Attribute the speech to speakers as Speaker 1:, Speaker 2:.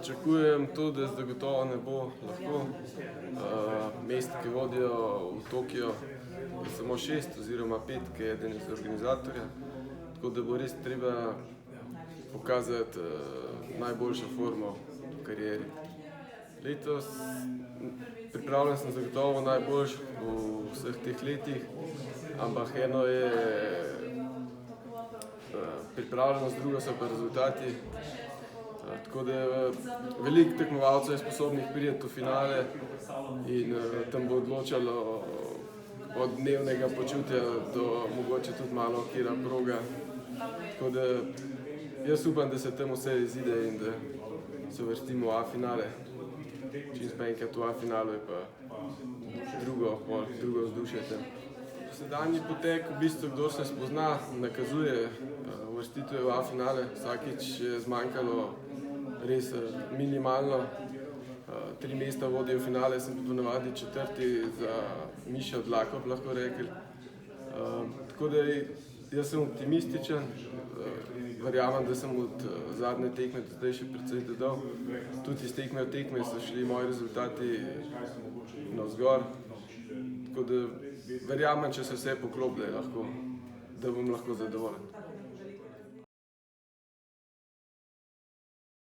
Speaker 1: pričakujem to, da zagotovo ne bo lahko. Mesta, ki vodijo v Tokio, je samo 6 oziroma 5, ki je eden iz organizatorja. Tako da bo res treba pokazati najboljšo formo v karieri. Letos pripravljen sem zagotovo najboljši v vseh teh letih, ampak eno je pripravljenost, drugo so pa rezultati. Tako da veliko tekmovalcev je sposobnih priti v finale in tam bo odločalo od dnevnega počutja do mogoče tudi malo katera proga. Tako da jaz upam, da se tam vse izide in da se uvrstimo v A-finale. Čisto enkrat v A-finalu je pa drugo vzdušje tam. Sedanji potek, v bistvu, kdo se spozna, nakazuje uvrstitve v A-finale. Vsakič je zmanjkalo res minimalno. 3 mesta vodijo v finale, sem po navadi 4. za Mišo Dlakov, lahko rekli. Tako da jaz sem optimističen. Verjamem, da sem od zadnje tekme do zdaj še precej dodal. Tudi iz tekme v tekme so šli moji rezultati navzgor. Tako da verjamem, če se vse poklopi, da bom lahko zadovoljen.